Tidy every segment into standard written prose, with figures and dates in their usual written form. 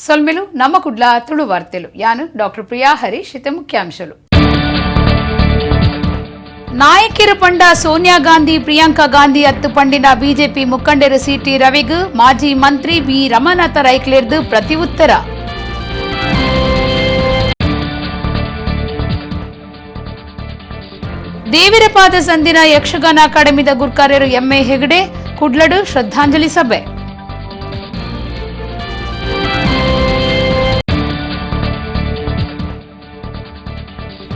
ಸೊಲ್ಮೆಲು ನಮ್ಮ ಕುಡ್ಲ ತುಳು ವಾರ್ತೆಲು ಯಾನು ಡಾಕ್ಟರ್ ಪ್ರಿಯಾ ಹರೀಶ್ ಇತೆ ಮುಖ್ಯಾಂಶಲು. ನಾಯಕಿಯರ ಪಂಡ ಸೋನಿಯಾ ಗಾಂಧಿ ಪ್ರಿಯಾಂಕಾ ಗಾಂಧಿ ಅತ್ತು ಪಂಡಿನ ಬಿಜೆಪಿ ಮುಖಂಡರು ಸಿಟಿ ರವಿಗೂ ಮಾಜಿ ಮಂತ್ರಿ ಬಿ ರಮಾನಾಥ ರೈಕ್ಲೇರ್ದು ಪ್ರತಿ ಉತ್ತರ. ದೇವರ ಪಾದ ಸಂದಿನ ಯಕ್ಷಗಾನ ಅಕಾಡೆಮಿದ ಗುರ್ಕಾರ್ಯರು ಎಂಎ ಹೆಗಡೆ ಕುಡ್ಲಡು ಶ್ರದ್ಧಾಂಜಲಿ ಸಭೆ.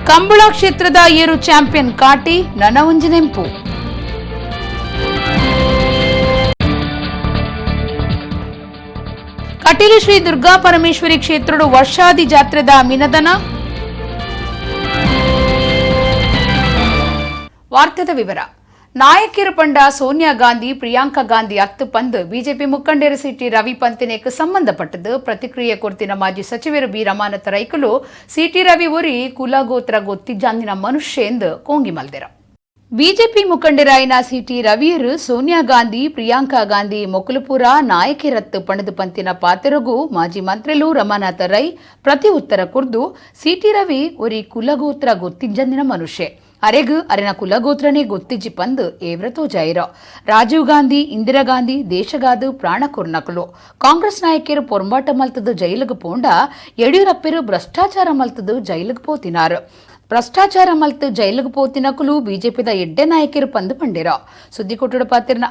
ಕಂಬಳ ಕ್ಷೇತ್ರದ ಏರು ಚಾಂಪಿಯನ್ ಕಾಟಿ ನನವಂಜನೆಂಪು. ಕಟೀಲು ಶ್ರೀ ದುರ್ಗಾ ಪರಮೇಶ್ವರಿ ಕ್ಷೇತ್ರಡು ವರ್ಷಾದಿ ಜಾತ್ರೆದ ಮಿನದನ. ವಾರ್ತೆದ ವಿವರ. ನಾಯಕಿಯರ ಪಂಡ ಸೋನಿಯಾ ಗಾಂಧಿ ಪ್ರಿಯಾಂಕಾ ಗಾಂಧಿ ಅತ್ತು ಪಂದ್ ಬಿಜೆಪಿ ಮುಖಂಡರು ಸಿಟಿ ರವಿ ಪಂತಿನೇಕ್ ಸಂಬಂಧಪಟ್ಟದು ಪ್ರತಿಕ್ರಿಯೆ ಕೊಡ್ತಿನ ಮಾಜಿ ಸಚಿವರು ಬಿ ರಮಾನಾಥ ರೈಕಲು ಸಿಟಿ ರವಿ ಒರಿ ಕುಲಗೋತ್ರ ಗೊತ್ತಿಜ್ಜಂದಿನ ಮನುಷ್ಯ ಎಂದು ಕೋಂಗಿ ಮಲ್ದೆರ. ಬಿಜೆಪಿ ಮುಖಂಡರಾಯಿನ ಸಿಟಿ ರವಿಯರು ಸೋನಿಯಾ ಗಾಂಧಿ ಪ್ರಿಯಾಂಕಾ ಗಾಂಧಿ ಮೊಕಲಪುರ ನಾಯಕಿರತ್ತು ಪಣದು ಪಂತಿನ ಪಾತ್ರಗೂ ಮಾಜಿ ಮಂತ್ರಿಲು ರಮಾನಾಥ ರೈ ಪ್ರತಿ ಉತ್ತರ ಕುರ್ದು ಸಿಟಿ ರವಿ ಒರಿ ಕುಲಗೋತ್ರ ಗೊತ್ತಿಜ್ಜಂದಿನ ಮನುಷ್ಯ ಅರೆಗು ಅರೆನ ಕುಲಗೋತ್ರನೇ ಗೊತ್ತಿಜ್ಜಿ ಪಂದು ಏವ್ರತೋ ಜೈರ. ರಾಜೀವ್ ಗಾಂಧಿ ಇಂದಿರಾ ಗಾಂಧಿ ದೇಶಗಾದು ಪ್ರಾಣ ಕೊರ್ನಕಲು ಕಾಂಗ್ರೆಸ್ ನಾಯಕರು ಪೊರ್ಂಬಾಟ ಮಲ್ತದು ಜೈಲಿಗೆ ಪೋಂಡ ಯಡಿಯೂರಪ್ಪರು ಭ್ರಷ್ಟಾಚಾರ ಮಲ್ತದು ಜೈಲಿಗೆ ಪೋತಿನಾರು. ಭ್ರಷ್ಟಾಚಾರ ಮಲ್ತು ಜೈಲಿಗೆ ಪೋತಿನಕಲು ಬಿಜೆಪಿದ ಎಡ್ಡೆ ನಾಯಕರು ಪಂದು ಪಂಡಿರ. ಸುದ್ದಿ ಕೊಟ್ಟಡ ಪಾತಿರ್ನ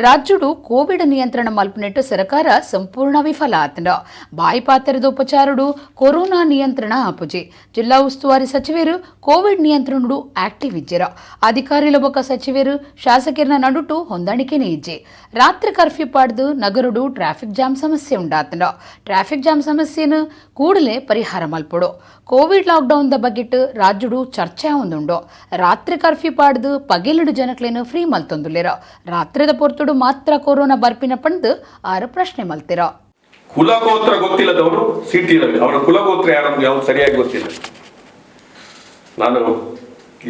ರಾಜ್ಯಡು ಕೋವಿಡ್ ನಿಯಂತ್ರಣ ಮಲ್ಪನೆಟ್ಟು ಸರ್ಕಾರ ಸಂಪೂರ್ಣ ವಿಫಲ ಆತನ ಬಾಯಿ ಪಾತ್ರದ ಉಪಚಾರಡು ಕೊರೋನಾ ನಿಯಂತ್ರಣ ಆಪುಜಿ. ಜಿಲ್ಲಾ ಉಸ್ತುವಾರಿ ಸಚಿವರು ಕೋವಿಡ್ ನಿಯಂತ್ರಣಡು ಆಕ್ಟಿವ್ ಇಜ್ಜಿರ. ಅಧಿಕಾರಿಲ ಬೊಕ್ಕ ಸಚಿವರು ಶಾಸಕರನ ನಡುಟು ಹೊಂದಾಣಿಕೆನೇ ಇಜ್ಜಿ. ರಾತ್ರಿ ಕರ್ಫ್ಯೂ ಪಾಡ್ದು ನಗರಡು ಟ್ರಾಫಿಕ್ ಜಾಮ್ ಸಮಸ್ಯೆ ಉಂಡಾತನ. ಟ್ರಾಫಿಕ್ ಜಾಮ್ ಸಮಸ್ಯೆಯನ್ನು ಕೂಡಲೇ ಪರಿಹಾರ ಮಲ್ಪಡು. ಕೋವಿಡ್ ಲಾಕ್ಡೌನ್ ದ ಬಗ್ಗೆಟ್ಟು ರಾಜ್ಯಡು ಚರ್ಚೆ ಹೊಂದುಂಡು. ರಾತ್ರಿ ಕರ್ಫ್ಯೂ ಪಾಡ್ದು ಪಗೇಲಡು ಜನಕ್ಲೇನು ಫ್ರೀ ಮಲ್ತೊಂದುಲ್ಲೇರ. ರಾತ್ರಿದ ಪೊರ್ತುಡು ಮಾತ್ರ ಕೊರೋನಾ ಬರ್ಪಿನ ಪಂದು ಆರು ಪ್ರಶ್ನೆ ಮಲ್ತಿರ. ಕುಲಗೋತ್ರ ಗೊತ್ತಿಲ್ಲದವರು ಸಿಟಿ ರವಿ ಅವರ ಕುಲಗೋತ್ರ ಯಾವುದು ಸರಿಯಾಗಿ ಗೊತ್ತಿಲ್ಲ. ನಾನು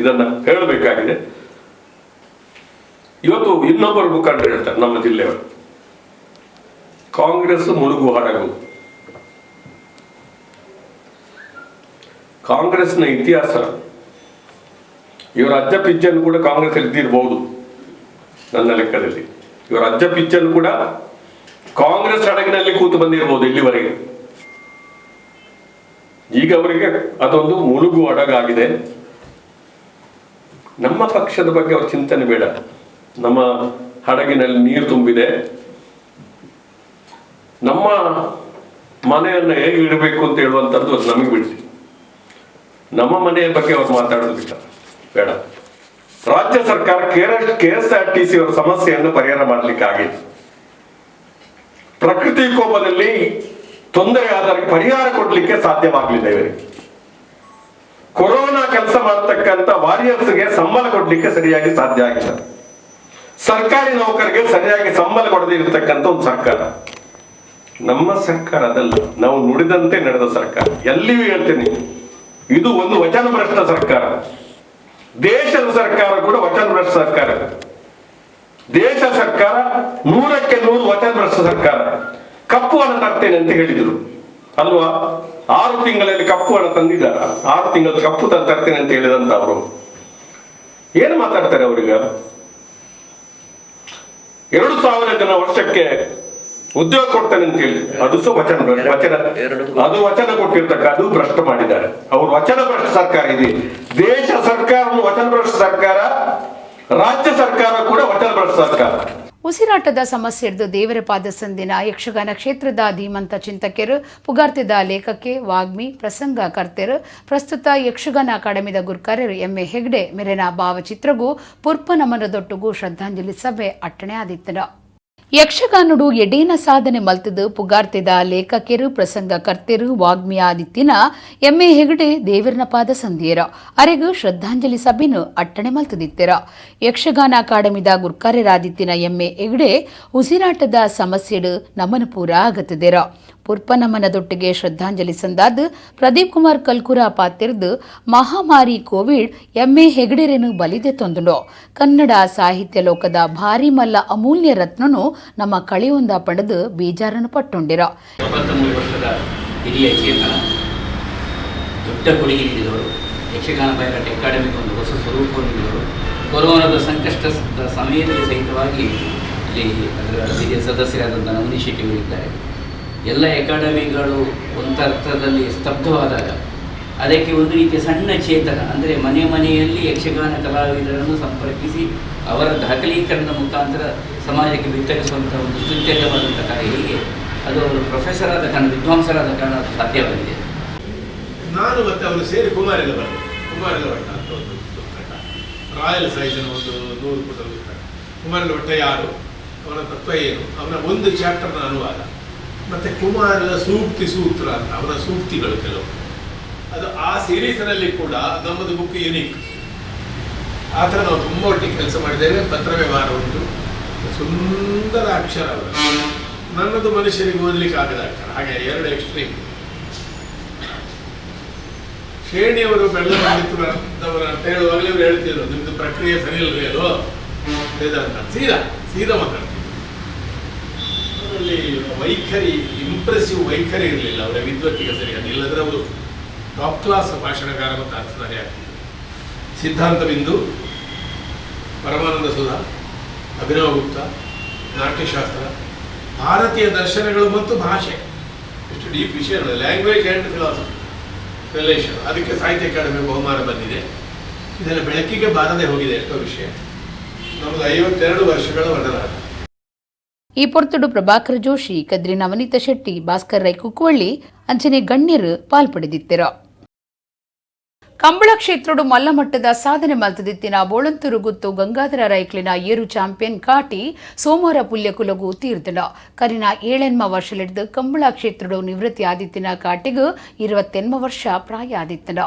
ಇದನ್ನ ಹೇಳಬೇಕಾಗಿದೆ. ಇವತ್ತು ಇನ್ನೊಬ್ಬರು ಮುಖಂಡರು ಹೇಳ್ತಾರೆ ನಮ್ಮ ಜಿಲ್ಲೆಯವರು ಕಾಂಗ್ರೆಸ್ ಮುಳುಗು ಹಡಗು. ಕಾಂಗ್ರೆಸ್ನ ಇತಿಹಾಸ ಇವರ ಅಜ್ಜ ಪಿಚ್ಚನ್ನು ಕೂಡ ಕಾಂಗ್ರೆಸ್ ಇದ್ದಿರಬಹುದು. ನನ್ನ ಲೆಕ್ಕದಲ್ಲಿ ಇವರ ಅಜ್ಜ ಪಿಚ್ಚನ್ನು ಕೂಡ ಕಾಂಗ್ರೆಸ್ ಹಡಗಿನಲ್ಲಿ ಕೂತು ಬಂದಿರಬಹುದು ಇಲ್ಲಿವರೆಗೆ. ಈಗ ಅವರಿಗೆ ಅದೊಂದು ಮುಳುಗು ಹಡಗಾಗಿದೆ. ನಮ್ಮ ಪಕ್ಷದ ಬಗ್ಗೆ ಅವ್ರ ಚಿಂತನೆ ಬೇಡ. ನಮ್ಮ ಹಡಗಿನಲ್ಲಿ ನೀರು ತುಂಬಿದೆ. ನಮ್ಮ ಮನೆಯನ್ನ ಹೇಗೆ ಇಡಬೇಕು ಅಂತ ಹೇಳುವಂಥದ್ದು ಅದು ನಮಗೆ ಬಿಡಿಸಿ. ನಮ್ಮ ಮನೆಯ ಬಗ್ಗೆ ಅವ್ರು ಮಾತಾಡೋದಿಲ್ಲ ಬೇಡ. ರಾಜ್ಯ ಸರ್ಕಾರ KSRTC ಅವರ ಸಮಸ್ಯೆಯನ್ನು ಪರಿಹಾರ ಮಾಡಲಿಕ್ಕೆ ಆಗಿದೆ. ಪ್ರಕೃತಿ ವಿಕೋಪದಲ್ಲಿ ತೊಂದರೆ ಆದವರಿಗೆ ಪರಿಹಾರ ಕೊಡ್ಲಿಕ್ಕೆ ಸಾಧ್ಯವಾಗಲಿದೆ. ಇವರಿಗೆ ಕೊರೋನಾ ಕೆಲಸ ಮಾಡತಕ್ಕಂತ ವಾರಿಯರ್ಸ್ಗೆ ಸಂಬಳ ಕೊಡ್ಲಿಕ್ಕೆ ಸರಿಯಾಗಿ ಸಾಧ್ಯ ಆಗಿಲ್ಲ. ಸರ್ಕಾರಿ ನೌಕರಿಗೆ ಸರಿಯಾಗಿ ಸಂಬಳ ಕೊಡದೇ ಇರತಕ್ಕಂತ ಒಂದು ಸರ್ಕಾರ ನಮ್ಮ ಸರ್ಕಾರ ಅದಲ್ಲ. ನಾವು ನುಡಿದಂತೆ ನಡೆದ ಸರ್ಕಾರ. ಎಲ್ಲಿಯೂ ಹೇಳ್ತೇನೆ, ಇದು ಒಂದು ವಚನಭ್ರಷ್ಟ ಸರ್ಕಾರ. ದೇಶದ ಸರ್ಕಾರ ಕೂಡ ವಚನಭ್ರಷ್ಟ ಸರ್ಕಾರ. ದೇಶ ಸರ್ಕಾರ 100ಕ್ಕೆ 100 ವಚನಭ್ರಷ್ಟ ಸರ್ಕಾರ. ಕಪ್ಪು ಹಣ ತರ್ತೇನೆ ಅಂತ ಹೇಳಿದ್ರು ಅಲ್ವಾ? 6 ತಿಂಗಳಲ್ಲಿ ಕಪ್ಪು ಹಣ ತಂದಿದ್ದಾರ. 6 ತಿಂಗಳು ಕಪ್ಪು ತರ್ತೇನೆ ಅಂತ ಹೇಳಿದಂತ ಅವರು ಏನು ಮಾತಾಡ್ತಾರೆ? ಅವ್ರಿಗೆ 2,000 ಜನ ವರ್ಷಕ್ಕೆ ಉದ್ಯೋಗ ಕೊಡ್ತೇನೆ ಅಂತ ಹೇಳಿ ಅದು ವಚನ ಕೊಟ್ಟಿರ್ತಕ್ಕ ಅದು ಭ್ರಷ್ಟ ಮಾಡಿದ್ದಾರೆ ಅವರು. ವಚನ ಭ್ರಷ್ಟ ಸರ್ಕಾರ ಇದೆ. ದೇಶ ಸರ್ಕಾರ ವಚನ ಭ್ರಷ್ಟ ಸರ್ಕಾರ, ರಾಜ್ಯ ಸರ್ಕಾರ ಕೂಡ ವಚನ ಭ್ರಷ್ಟ ಸರ್ಕಾರ. ಉಸಿರಾಟದ ಸಮಸ್ಯೆ ಹಿಡಿದು ದೇವರ ಪಾದ ಸಂದಿನ ಯಕ್ಷಗಾನ ಕ್ಷೇತ್ರದ ಧೀಮಂತ ಚಿಂತಕರು ಪುಗಾರ್ತಿದ ಲೇಖಕ್ಕೆ ವಾಗ್ಮಿ ಪ್ರಸಂಗ ಕರ್ತೆರು ಪ್ರಸ್ತುತ ಯಕ್ಷಗಾನ ಅಕಾಡೆಮಿದ ಗುರ್ಕಾರ್ಯರು ಎಂಎ ಹೆಗ್ಡೆ ಮೇರೆನ ಭಾವಚಿತ್ರಗೂ ಪುರ್ಪ ನಮನದೊಟ್ಟುಗೂ ಶ್ರದ್ಧಾಂಜಲಿ ಸಭೆ ಅಟ್ಟಣೆ ಆದಿತ್ತನ. ಯಕ್ಷಗಾನಡು ಎಡೇನ ಸಾಧನೆ ಮಲ್ತದು ಪುಗಾರ್ತಿದ ಲೇಖಕರು ಪ್ರಸಂಗ ಕರ್ತೆರು ವಾಗ್ಮಿ ಆದಿತ್ತಿನ ಎಂಎ ಹೆಗಡೆ ದೇವರನ ಪಾದ ಸಂದಿಯರ ಅರೆಗೂ ಶ್ರದ್ಧಾಂಜಲಿ ಸಭೆನು ಅಟ್ಟಣೆ ಮಲ್ತದಿತ್ತೆರ. ಯಕ್ಷಗಾನ ಅಕಾಡೆಮಿದ ಗುರ್ಕಾರ್ಯರಾದಿತ್ತಿನ ಎಂಎ ಹೆಗಡೆ ಉಸಿರಾಟದ ಸಮಸ್ಯೆಡು ನಮನ ಪೂರ ಆಗತ್ತದೆರ. ಪುರ್ಪನಮನದೊಟ್ಟಿಗೆ ಶ್ರದ್ಧಾಂಜಲಿ ಸಂದಾದ ಪ್ರದೀಪ್ ಕುಮಾರ್ ಕಲ್ಕುರ ಪಾತಿರ್ದು ಮಹಾಮಾರಿ ಕೋವಿಡ್ ಎಮ್ಮೆ ಹೆಗಡೆರೆನು ಬಲಿದೆ ತೊಂದುಂಡು ಕನ್ನಡ ಸಾಹಿತ್ಯ ಲೋಕದ ಭಾರಿ ಮಲ್ಲ ಅಮೂಲ್ಯ ರತ್ನನು ನಮ್ಮ ಕಳೆಯೊಂದ ಪಡೆದು ಬೇಜಾರನ್ನು ಪಟ್ಟುಂಡಿರ. 93 ವರ್ಷದ ಹಿರಿಯ ಚೇತನ ದೊಡ್ಡ ಕೊಡುಗೆ ನೀಡಿದವರು. ಯಕ್ಷಗಾನ ಪೈಲಟ್ ಅಕಾಡೆಮಿಗೆ ಒಂದು ಹೊಸ ಸ್ವರೂಪವನ್ನು ನೀಡಿದವರು. ಕೊರೋನಾದ ಸಂಕಷ್ಟದ ಸಮಯದಲ್ಲಿ ಸಹಿತವಾಗಿ ಇಲ್ಲಿ ಅದರ ಹಿರಿಯ ಸದಸ್ಯರಾದಂಥ ನವನೀಶ್ ಶೆಟ್ಟಿಯವರು ಇದ್ದಾರೆ. ಎಲ್ಲ ಅಕಾಡೆಮಿಗಳು ಒಂದರ್ಥದಲ್ಲಿ ಸ್ತಬ್ಧವಾದಾಗ ಅದಕ್ಕೆ ಒಂದು ರೀತಿಯ ಸಣ್ಣ ಚೇತನ ಅಂದರೆ ಮನೆ ಮನೆಯಲ್ಲಿ ಯಕ್ಷಗಾನ ಕಲಾವಿದರನ್ನು ಸಂಪರ್ಕಿಸಿ ಅವರ ದಾಖಲೀಕರಣದ ಮುಖಾಂತರ ಸಮಾಜಕ್ಕೆ ಬಿತ್ತರಿಸುವಂಥ ಒಂದು ಸುತ್ಯರ್ಥವಾದಂಥ ಕಾರ್ಯ ಹೀಗೆ ಅದು ಅವರು ಪ್ರೊಫೆಸರ್ ಆದ ಕಾರಣ, ವಿದ್ವಾಂಸರಾದ ಕಾರಣ ಅದು ಸಾಧ್ಯವಾಗಿದೆ. ನಾನು ಮತ್ತು ಅವರು ಸೇರಿ ಕುಮಾರೆಲ್ಲ ಭಟ್ಟ ಅಂತ ಒಂದು ತಂಡ, ರಾಯಲ್ ಸೈಜಿನ ಒಂದು 100 ಪುಟದ ಪುಸ್ತಕ. ಕುಮಾರೆಲ್ಲ ಭಟ್ಟ ಯಾರು, ಅವನ ತತ್ವ ಏನು, ಅವನ ಒಂದು ಚಾಪ್ಟರ್ನ ಅನುವಾದ, ಮತ್ತು ಕುಮಾರನ ಸೂಕ್ತಿ ಸೂತ್ರ ಅಂತ ಅವನ ಸೂಕ್ತಿಗಳು ಕೆಲವು, ಅದು ಆ ಸೀರೀಸ್ನಲ್ಲಿ ಕೂಡ ನಮ್ಮದು ಬುಕ್ ಯುನೀಕ್. ಆ ಥರ ನಾವು ತುಂಬ ಒಟ್ಟಿಗೆ ಕೆಲಸ ಮಾಡಿದ್ದೇವೆ. ಪತ್ರ ವ್ಯವಹಾರ ಉಂಟು, ಸುಂದರ ಅಕ್ಷರ ಅವರು. ನನ್ನದು ಮನುಷ್ಯರಿಗೆ ಓದಲಿಕ್ಕೆ ಆಗದ ಅಕ್ಷರ, ಹಾಗೆ ಎರಡು ಎಕ್ಸ್ಟ್ರೀಮ್. ಶ್ರೇಣಿಯವರು ಬೆಳೆದವರ ಅಂತ ಹೇಳುವಾಗಲೇ ಇವರು ಹೇಳ್ತಿದ್ರು, ನಿಮ್ದು ಪ್ರಕ್ರಿಯೆ ಸರಿ ಇಲ್ಲರಿ ಅದು ಅಂತ ಸೀದಾ ಮಾತಾಡ್ತಿದ್ರು. ಅವರಲ್ಲಿ ವೈಖರಿ, ಇಂಪ್ರೆಸಿವ್ ವೈಖರಿ ಇರಲಿಲ್ಲ ಅವರ ವಿದ್ವತ್ತಿಗೆ ಸರಿಯಾದ. ಇಲ್ಲದ್ರೆ ಅವರು ಟಾಪ್ ಕ್ಲಾಸ್ ಭಾಷಣಕಾರ ಮತ್ತು ಅರ್ಥಧಾರಿ ಆಗ್ತಿದ್ರು. ಸಿದ್ಧಾಂತ ಬಿಂದು, ಪರಮಾನಂದ ಸುಧಾ, ಅಭಿನವ ಗುಪ್ತ, ನಾಟ್ಯಶಾಸ್ತ್ರ, ಭಾರತೀಯ ದರ್ಶನಗಳು ಮತ್ತು ಭಾಷೆ, ಎಷ್ಟು ಡೀಪ್ ವಿಷಯಗಳು, ಲ್ಯಾಂಗ್ವೇಜ್ ಆ್ಯಂಡ್ ಫಿಲಾಸಫಿ ರಿಲೇಷನ್. ಅದಕ್ಕೆ ಸಾಹಿತ್ಯ ಅಕಾಡೆಮಿ ಬಹುಮಾನ ಬಂದಿದೆ. ಇದೆಲ್ಲ ಬೆಳಕಿಗೆ ಬಾರದೆ ಹೋಗಿದೆ ಎಷ್ಟೋ ವಿಷಯ. ನಮ್ಮದು 52 ವರ್ಷಗಳ ಒಡನಾಟ. ಈ ಪೊರ್ತುಡು ಪ್ರಭಾಕರ್ ಜೋಶಿ, ಕದ್ರಿ ನವನೀತ ಶೆಟ್ಟಿ, ಭಾಸ್ಕರ್ ರೈ ಕುಕ್ಕುವಳ್ಳಿ ಅಂಚನೆ ಗಣ್ಯರು ಪಾಲ್ಪಡೆದಿತ್ತಿರ. ಕಂಬಳ ಕ್ಷೇತ್ರಡು ಮಲ್ಲಮಟ್ಟದ ಸಾಧನೆ ಮಲ್ತದಿತ್ತಿನ ಬೋಳಂತೂರು ಗುತ್ತು ಗಂಗಾಧರ ರೈಕ್ಲಿನ ಏರು ಚಾಂಪಿಯನ್ ಕಾಟಿ ಸೋಮವಾರ ಪುಲ್ಯಕುಲಗು ತೀರ್ತಿಡ ಕರಿನ 7 ವರ್ಷಲಿಡ್ದು ಕಂಬಳ ಕ್ಷೇತ್ರಡು ನಿವೃತ್ತಿ ಆದಿತ್ತಿನ ಕಾಟಿಗೂ 28 ವರ್ಷ ಪ್ರಾಯ ಆದಿತ್ತಿನ.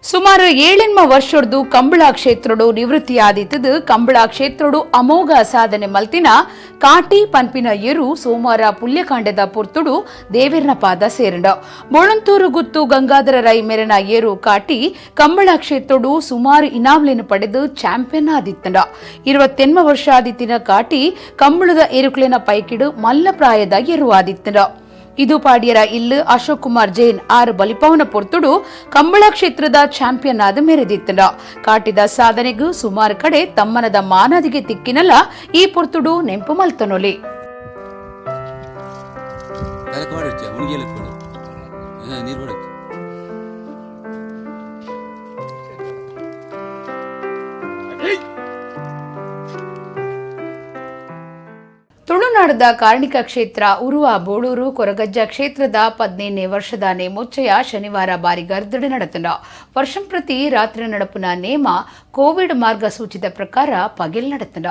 ಸುಮಾರು 7 ವರ್ಷದ್ದು ಕಂಬಳ ಕ್ಷೇತ್ರಡು ನಿವೃತ್ತಿಯಾದಿತ್ತದು ಕಂಬಳ ಕ್ಷೇತ್ರಡು ಅಮೋಘ ಸಾಧನೆ ಮಲ್ತಿನ ಕಾಟಿ ಪನ್ಪಿನ ಏರು ಸೋಮವಾರ ಪುಲ್ಯಕಾಂಡದ ಪೊರ್ತುಡು ದೇವೇರ್ನ ಪಾದ ಸೇರಂಡ. ಬೋಳಂತೂರು ಗುತ್ತು ಗಂಗಾಧರ ರೈ ಮೇರನ ಏರು ಕಾಟಿ ಕಂಬಳ ಕ್ಷೇತ್ರಡು ಸುಮಾರು ಇನಾಮ್ಲೆನು ಪಡೆದು ಚಾಂಪಿಯನ್ ಆದಿತ್ತಂಡ. 28 ವರ್ಷ ಆದಿತ್ತಿನ ಕಾಟಿ ಕಂಬಳದ ಏರುಕ್ಲಿನ ಪೈಕಿಡು ಮಲ್ಲ ಪ್ರಾಯದ ಏರು ಆದಿತ್ತಂಡ. ಇದು ಪಾಡಿಯರ ಇಲ್ಲು ಅಶೋಕ್ ಕುಮಾರ್ ಜೈನ್ 6 ಬಲಿಪವನ ಪೊರ್ತುಡು ಕಂಬಳ ಕ್ಷೇತ್ರದ ಚಾಂಪಿಯನ್ ಆದ ಮೆರೆದಿತ್ತಂಡ. ಕಾಟಿದ ಸಾಧನೆಗೂ ಸುಮಾರು ಕಡೆ ತಮ್ಮನದ ಮಾನದಿಗೆ ತಿಕ್ಕಿನಲ್ಲ ಈ ಪೊರ್ತುಡು ನೆಂಪು ಮಲ್ತನೊಲಿ. ತುಳುನಾಡದ ಕಾರ್ಣಿಕ ಕ್ಷೇತ್ರ ಉರುವ ಬೋಳೂರು ಕೊರಗಜ್ಜ ಕ್ಷೇತ್ರದ 15ನೇ ವರ್ಷದ ನೇಮೋಚ್ಚಯ ಶನಿವಾರ ಬಾರಿ ಗರ್ದಡೆ ನಡೆತಂಡ. ವರ್ಷಂ ಪ್ರತಿ ರಾತ್ರಿ ನಡಪುನ ನೇಮ ಕೋವಿಡ್ ಮಾರ್ಗಸೂಚಿತ ಪ್ರಕಾರ ಪಗೆಲ್ ನಡೆತಂಡ.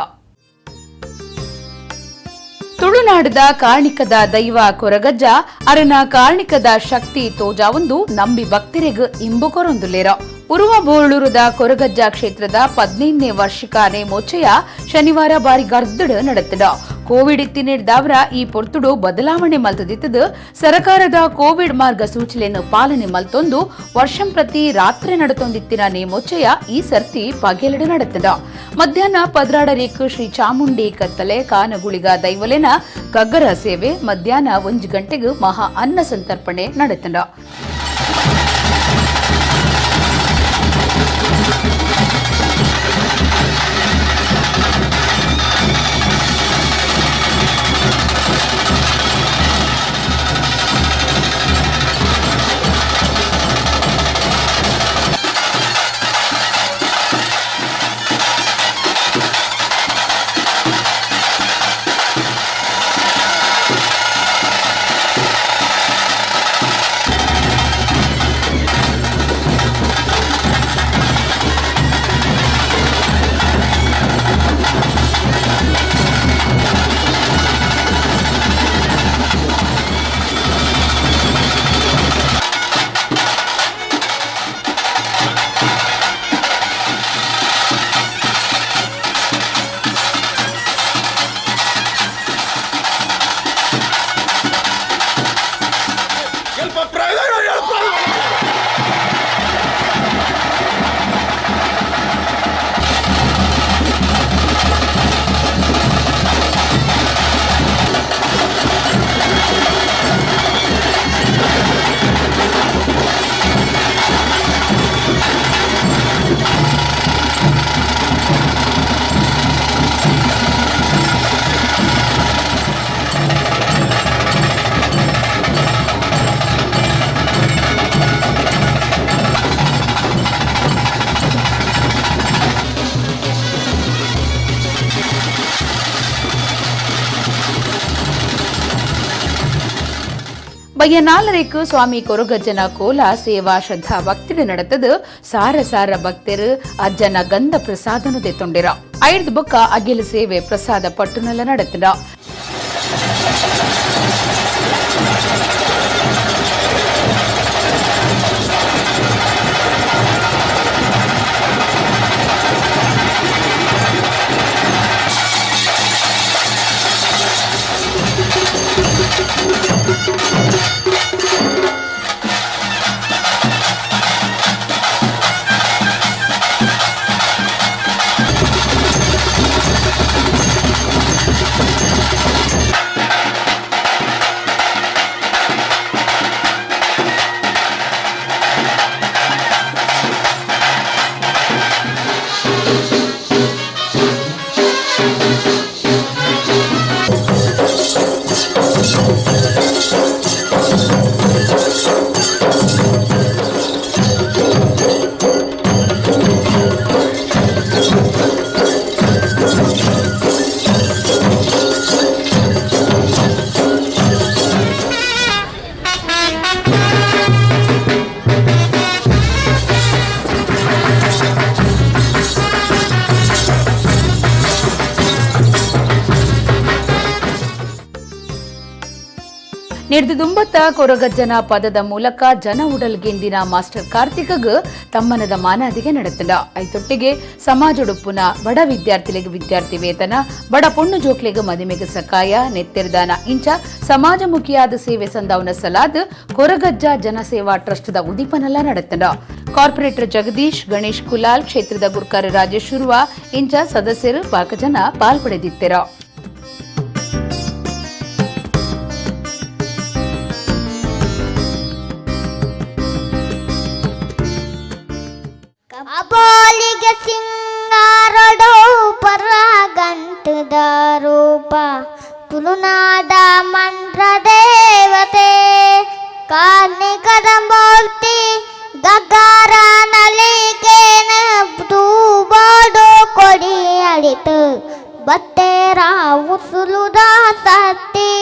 ತುಳುನಾಡದ ಕಾರ್ಣಿಕದ ದೈವ ಕೊರಗಜ್ಜ ಅರನ ಕಾರ್ಣಿಕದ ಶಕ್ತಿ ತೋಜಾವೊಂದು ನಂಬಿ ಭಕ್ತರಿಗ ಇಂಬು ಕೊರೊಂದುಲೇರ. ಉರುವ ಬೋಳೂರದ ಕೊರಗಜ್ಜ ಕ್ಷೇತ್ರದ 15ನೇ ವರ್ಷಿಕ ನೇಮೋಚ್ಚಯ ಶನಿವಾರ ಬಾರಿ ಗರ್ದಡ ನಡೆತಂಡ. ಕೋವಿಡ್ ಇತ್ತಿನಿಡ್ದಾವ್ರ ಈ ಪೊರ್ತುಡು ಬದಲಾವಣೆ ಮಲ್ತದಿತ್ತದು ಸರಕಾರದ ಕೋವಿಡ್ ಮಾರ್ಗಸೂಚಿಯನ್ನು ಪಾಲನೆ ಮಲ್ತೊಂದು ವರ್ಷಂ ಪ್ರತಿ ರಾತ್ರಿ ನಡತೊಂದಿತ್ತಿನ ನೇಮೋಚ್ಚಯ ಈ ಸರ್ತಿ ಪಗೆಲೆಡೆ ನಡೆತದ. ಮಧ್ಯಾಹ್ನ ಪದ್ರಾಡ ರೇಖು ಶ್ರೀ ಚಾಮುಂಡಿ ಕತ್ತಲೆ ಕಾನಗುಳಿಗ ದೈವಲೆನ ಗಗ್ಗರ ಸೇವೆ, ಮಧ್ಯಾಹ್ನ 1 ಗಂಟೆಗೂ ಮಹಾ ಅನ್ನ ಸಂತರ್ಪಣೆ ನಡೆತಂಡ. பையனாலரைக்கு சுவாமி கொருகಜ್ಜನ ಕೋಲ ಸೇವಾ ಶ್ರದ್ಧಾ ಭಕ್ತಿಡು ನಡೆತದು ಸಾರ ಸಾರ ಭಕ್ತರು ಅಜ್ಜನ ಗಂಧ ಪ್ರಸಾದನು ತೆತ್ತೊಂಡಿರ ಐದು ಬೊಕ್ಕ ಅಗಿಲು ಸೇವೆ ಪ್ರಸಾದ ಪಟ್ಟುನಲ್ಲ ನಡೆತಿಡ ನಿರ್ದುಂಬತ್ತ ಕೊರಗಜ್ಜನ ಪದದ ಮೂಲಕ ಜನ ಉಡಲ್ಗೆಂದಿನ ಮಾಸ್ಟರ್ ಕಾರ್ತಿಕಗ್ ತಮ್ಮನದ ಮಾನಾದಿಗೆ ನಡೆತಿಲ್ಲ ಐತೊಟ್ಟಿಗೆ ಸಮಾಜೊಡುಪ್ಪುನ ಬಡ ವಿದ್ಯಾರ್ಥಿಗಳಿಗೆ ವಿದ್ಯಾರ್ಥಿ ವೇತನ ಬಡ ಪೊಣ್ಣು ಜೋಕ್ಲೆಗ್ ಮದಿಮೆಗೆ ಸಕಾಯ ನೆತ್ತೆರ್ದಾನ ಇಂಚ ಸಮಾಜಮುಖಿಯಾದ ಸೇವೆ ಸಂದಾವನ ಸಲಾದ್ ಕೊರಗಜ್ಜ ಜನಸೇವಾ ಟ್ರಸ್ಟ್ ದ ಉದೀಪನೆಲ್ಲ ನಡೆತಿಲ್ಲ ಕಾರ್ಪೊರೇಟರ್ ಜಗದೀಶ್ ಗಣೇಶ್ ಕುಲಾಲ್ ಕ್ಷೇತ್ರದ ಗುರ್ಕಾರ ರಾಜೇಶ್ ಶುರುವ ಇಂಚ ಸದಸ್ಯರು ಪಾಕ ಜನ ಪಾಲ್ಪಡೆದಿತ್ತೆರ ಅಬೋಲಿಗೆ ಸಿಂಗಾರಡೋ ಪರಾಗಂಟದ ರೂಪ ತುಳುನಾಡ ಮಂತ್ರ ದೇವತೆ ಕಾರ್ಣಿಕದ ಮೂರ್ತಿ ಗಗ್ಗಾರ ನಲಿಕೇನ ತೂಬಾಡೋ ಕೊಡಿ ಅಡಿತು ಬತ್ತೇರ ಉಸುಲುದ ಸತ್ತಿ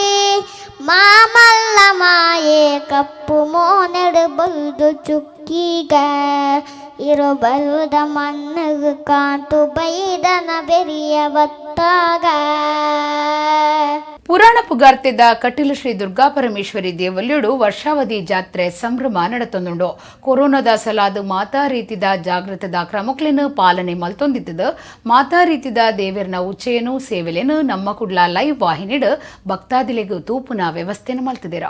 ಮಾಮಲ್ಲ ಮಾಯೆ ಕಪ್ಪು ಮೋನೆಡು ಬಲ್ದು ಚುಕ್ಕಿಗ ಇರಬಲ್ದ ಮಣ್ಣಗ ಕಾಂತು ಬೈದನ ಬೆರಿಯ ಬತ್ತಾಗ ಪುರಾಣ ಪುಗಾರ್ತೆದ ಕಟೀಲು ಶ್ರೀ ದುರ್ಗಾ ಪರಮೇಶ್ವರಿ ದೇವಲ್ಯಡು ವರ್ಷಾವಧಿ ಜಾತ್ರೆ ಸಂಭ್ರಮ ನಡೆತೊಂದುಂಡು ಕೊರೋನಾದ ಸಲಾದು ಮಾತಾ ರೀತಿದ ಜಾಗೃತದ ಕ್ರಮಕ್ಲೆನು ಪಾಲನೆ ಮಲ್ತೊಂದಿತ್ತದ ಮಾತಾ ರೀತಿದ ದೇವೆರ್ನ ಉಚ್ಚೆಯನು ಸೇವೆಲೆನು ನಮ್ಮ ಕುಡ್ಲ ಲೈವ್ ವಾಹಿನಿಡ್ ಭಕ್ತಾದಿಲೆಗು ತೂಪುನ ವ್ಯವಸ್ಥೆನ ಮಲ್ತಿದೆರ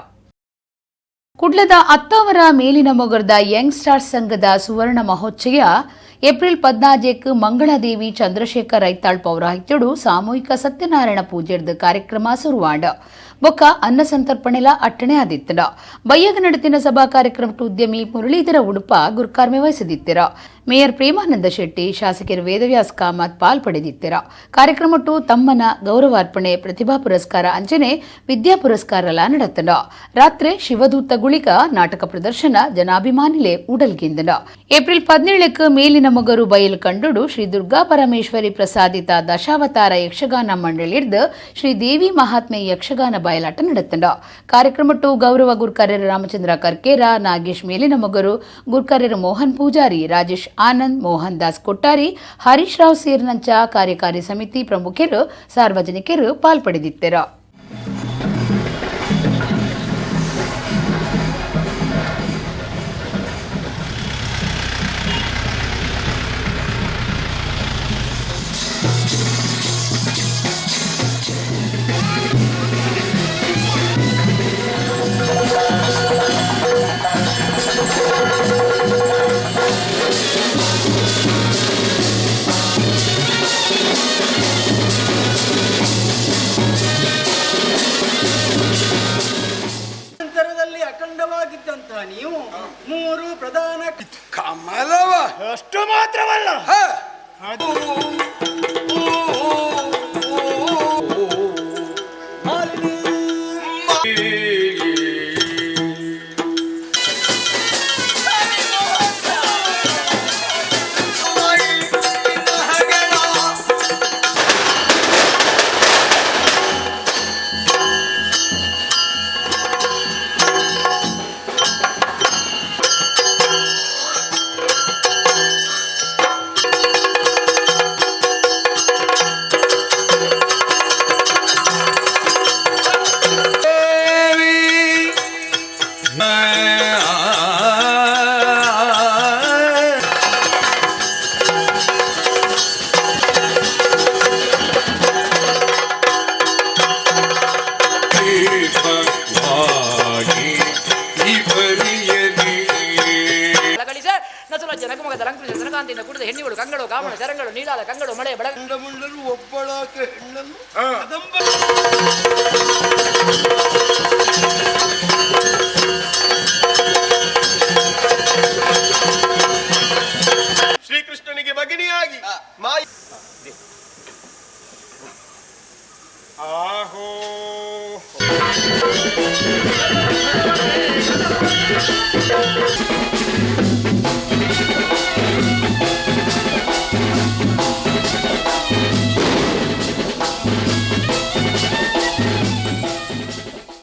ಕುಡ್ಲದ ಅತ್ತಾವರ ಮೇಲಿನ ಮೊಗರ್ದ ಯಂಗ್ ಸ್ಟಾರ್ಸ್ ಸಂಘದ ಸುವರ್ಣ ಮಹೋತ್ಸವ ಏಪ್ರಿಲ್ 14 ಮಂಗಳಾದೇವಿ ಚಂದ್ರಶೇಖರ್ ರೈತಾಳ್ ಪೌರಾಹಿತ್ಯಡು ಸಾಮೂಹಿಕ ಸತ್ಯನಾರಾಯಣ ಪೂಜೆರ್ದ ಕಾರ್ಯಕ್ರಮ ಶುರುವಾಂಡ ಬೊಕ್ಕ ಅನ್ನ ಸಂತರ್ಪಣೆಲ ಅಟ್ಟಣೆ ಆದಿತ್ತಡ ಬಯ್ಯಗ ನಡೆತಿನ ಸಭಾ ಕಾರ್ಯಕ್ರಮಕ್ಕೆ ಉದ್ಯಮಿ ಮುರಳೀಧರ ಉಡುಪ ಗುರ್ಕಾರ್ಮೆ ವಹಿಸದಿತ್ತೆರ ಮೇಯರ್ ಪ್ರೇಮಾನಂದ ಶೆಟ್ಟಿ ಶಾಸಕರು ವೇದವ್ಯಾಸ್ ಕಾಮತ್ ಪಾಲ್ಪಡೆದಿತ್ತೆರ ಕಾರ್ಯಕ್ರಮಟ್ಟು ತಮ್ಮನ ಗೌರವಾರ್ಪಣೆ ಪ್ರತಿಭಾ ಪುರಸ್ಕಾರ ಅಂಚನೆ ವಿದ್ಯಾ ಪುರಸ್ಕಾರಲ ನಡೆತಡ ರಾತ್ರಿ ಶಿವದೂತ ಗುಳಿಕ ನಾಟಕ ಪ್ರದರ್ಶನ ಜನಾಭಿಮಾನಿಲೆ ಉಡಲ್ಗಿಂದಡ ಏಪ್ರಿಲ್ 17 ಮೇಲಿನ ಮೊಗರು ಬಯಲು ಕಂಡುಡು ಶ್ರೀ ದುರ್ಗಾ ಪರಮೇಶ್ವರಿ ಪ್ರಸಾದಿತ ದಶಾವತಾರ ಯಕ್ಷಗಾನ ಮಂಡಳಿರ್ದ ಶ್ರೀ ದೇವಿ ಮಹಾತ್ಮೆ ಯಕ್ಷಗಾನ ಬಯಲಾಟ ನಡೆತಂಡ ಕಾರ್ಯಕ್ರಮಟ್ಟು ಗೌರವ ಗುರ್ಕಾರ್ಯರು ರಾಮಚಂದ್ರ ಕರ್ಕೇರ ನಾಗೇಶ್ ಮೇಲಿನ ಮೊಗರು ಗುರ್ಕಾರ್ಯರು ಮೋಹನ್ ಪೂಜಾರಿ ರಾಜೇಶ್ ಆನಂದ್ ಮೋಹನ್ ದಾಸ್ ಕೊಟ್ಟಾರಿ ಹರೀಶ್ ರಾವ್ ಸೇರಿನಂಚ ಕಾರ್ಯಕಾರಿ ಸಮಿತಿ ಪ್ರಮುಖರು ಸಾರ್ವಜನಿಕರು ಪಾಲ್ಪಡೆದಿತ್ತೆರ ಅಖಂಡವಾಗಿದ್ದಂತಹ ನೀವು ಮೂರು ಪ್ರಧಾನ ಕಮಲವ ಅಷ್ಟು ಮಾತ್ರವಲ್ಲ ಅದು ಜನಕಾಂತಿಯಿಂದ ಕುಡಿದ ಹೆಣ್ಣಿಗಳು ಕಂಗಳು ಕಾಮಣ ಶರಂಗಳು ನೀಲಾದ ಕಂಗಳು ಮಳೆ ಬಡ ಮುಂಡಲು ಒಬ್ಬಳಾಕೆ ಹೆಣ್ಣನ್ನು ಶ್ರೀಕೃಷ್ಣನಿಗೆ ಭಗಿನಿಯಾಗಿ ಮಾಯ ಆಹೋ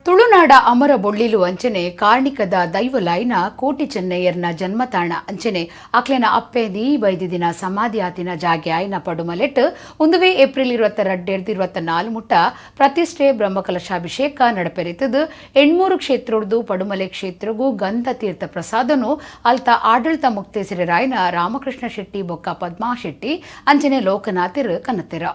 ತುಳುನಾಡ ಅಮರ ಬೊಳ್ಳಿಲು ಅಂಚನೆ ಕಾರ್ಣಿಕದ ದೈವಲಾಯ್ನ ಕೋಟಿ ಚೆನ್ನಯ್ಯರ್ನ ಜನ್ಮತಾಣ ಅಂಚನೆ ಅಕ್ಲೆನ ಅಪ್ಪೆದಿ ಬೈದಿ ದಿನ ಸಮಾಧಿ ಆತಿನ ಜಾಗೆ ಆಯ್ನ ಪಡುಮಲೆಟ್ ಒಂದುವೇ ಏಪ್ರಿಲ್ 22 ಮುಟ್ಟ ಪ್ರತಿಷ್ಠೆ ಬ್ರಹ್ಮಕಲಶಾಭಿಷೇಕ ನಡಪೆರಿತದು 8 ಕ್ಷೇತ್ರದ್ದು ಪಡುಮಲೆ ಕ್ಷೇತ್ರಗೂ ಗಂಧ ತೀರ್ಥ ಪ್ರಸಾದನು ಅಲ್ತ ಆಡಳಿತ ಮುಕ್ತೇಸರಾಯ್ನ ರಾಮಕೃಷ್ಣ ಶೆಟ್ಟಿ ಬೊಕ್ಕ ಪದ್ಮಾ ಶೆಟ್ಟಿ ಅಂಚನೆ ಲೋಕನಾಥರ್ ಕನ್ನತೆರ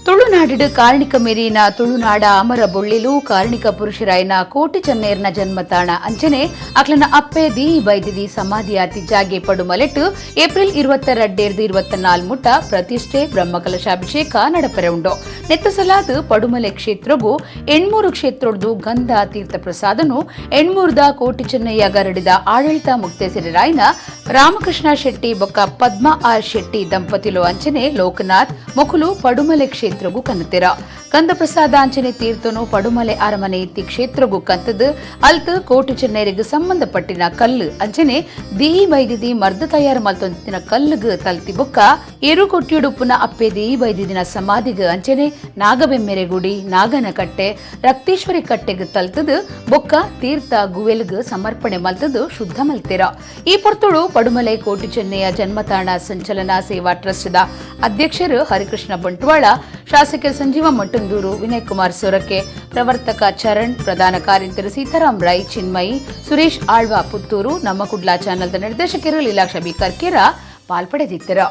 ತುಳುನಾಡಿಡು ಕಾರ್ಣಿಕ ಮೆರೀನ ತುಳುನಾಡ ಅಮರ ಬೊಳ್ಳಿಲು ಕಾರ್ಣಿಕ ಪುರುಷರಾಯನ ಕೋಟಿ ಚೆನ್ನೈರ್ನ ಜನ್ಮತಾಣ ಅಂಚನೆ ಅಕ್ಲನ ಅಪ್ಪೆ ದಿ ಬೈದಿದಿ ಸಮಾಧಿಯಾತಿ ಜಾಗೆ ಪಡುಮಲೆಟ್ ಏಪ್ರಿಲ್ 22 ಮುಟ್ಟ ಪ್ರತಿಷ್ಠೆ ಬ್ರಹ್ಮಕಲಶಾಭಿಷೇಕ ನಡಪೆರೆ ಉಂಡು ನೆತ್ತಸಲಾದ ಪಡುಮಲೆ ಕ್ಷೇತ್ರಗೂ 8 ಕ್ಷೇತ್ರದ್ದು ಗಂಧ ತೀರ್ಥ ಪ್ರಸಾದನು 8 ಕೋಟಿ ಚೆನ್ನಯ್ಯ ಗರಡಿದ ಆಡಳಿತ ಮುಕ್ತೇಸರಾಯ್ನ ರಾಮಕೃಷ್ಣ ಶೆಟ್ಟಿ ಬೊಕ್ಕ ಪದ್ಮಾ ಆರ್ ಶೆಟ್ಟಿ ದಂಪತಿಲು ಅಂಚನೆ ಲೋಕನಾಥ್ ಮೊಕುಲು ಪಡುಮಲೆ ಕ್ಷೇತ್ರಗೂ ಕನ್ನತೆರ ಗಂಧ ಪ್ರಸಾದ ಅಂಚನೆ ತೀರ್ಥನು ಪಡುಮಲೆ ಅರಮನೆ ಇತ್ತಿ ಕ್ಷೇತ್ರಗೂ ಕಂತದು ಅಲ್ತ್ ಕೋಟಿ ಚೆನ್ನೈರಿಗೆ ಸಂಬಂಧಪಟ್ಟಿನ ಕಲ್ಲು ಅಂಚನೆ ದಿ ಬೈದಿದಿ ಮರ್ದ ತಯಾರು ಮಲ್ತೊಂದಿನ ಕಲ್ಲುಗ ತಲ್ತಿ ಬೊಕ್ಕ ಏರು ಕೊಟ್ಟಿಯುಡುಪುನ ಅಪ್ಪೆ ದಿ ಬೈದಿದಿನ ಸಮಾಧಿಗ ಅಂಚನೆ ನಾಗಬೆಮ್ಮೆರೆ ಗುಡಿ ನಾಗನ ಕಟ್ಟೆ ರಕ್ತೇಶ್ವರಿ ಕಟ್ಟೆಗೆ ತಲ್ತದು ಬೊಕ್ಕ ತೀರ್ಥ ಗುವೆಲ್ಗ್ ಸಮರ್ಪಣೆ ಮಲ್ತದು ಶುದ್ಧ ಮಲ್ತೆರ ಈ ಪೊರ್ತುಳು ಪಡುಮಲೆ ಕೋಟಿ ಚೆನ್ನಯ್ಯ ಜನ್ಮತಾಣ ಸಂಚಲನ ಸೇವಾ ಟ್ರಸ್ಟ್ದ ಅಧ್ಯಕ್ಷರು ಹರಿಕೃಷ್ಣ ಬಂಟ್ವಾಳ ಶಾಸಕ ಸಂಜೀವ ಮಟ್ಟಂದೂರು ವಿನಯ್ ಕುಮಾರ್ ಸೊರಕೆ ಪ್ರವರ್ತಕ ಚರಣ್ ಪ್ರಧಾನ ಕಾರ್ಯದರ್ಶಿ ಸೀತಾರಾಮ್ ರೈ ಚಿನ್ಮಯಿ ಸುರೇಶ್ ಆಳ್ವ ಪುತ್ತೂರು ನಮ್ಮ ಕುಡ್ಲಾ ಚಾನೆಲ್ದ ನಿರ್ದೇಶಕರು ಲೀಲಾಕ್ಷ ಬಿ ಕರ್ಕೇರ ಪಾಲ್ಪಡೆದಿದ್ದರು.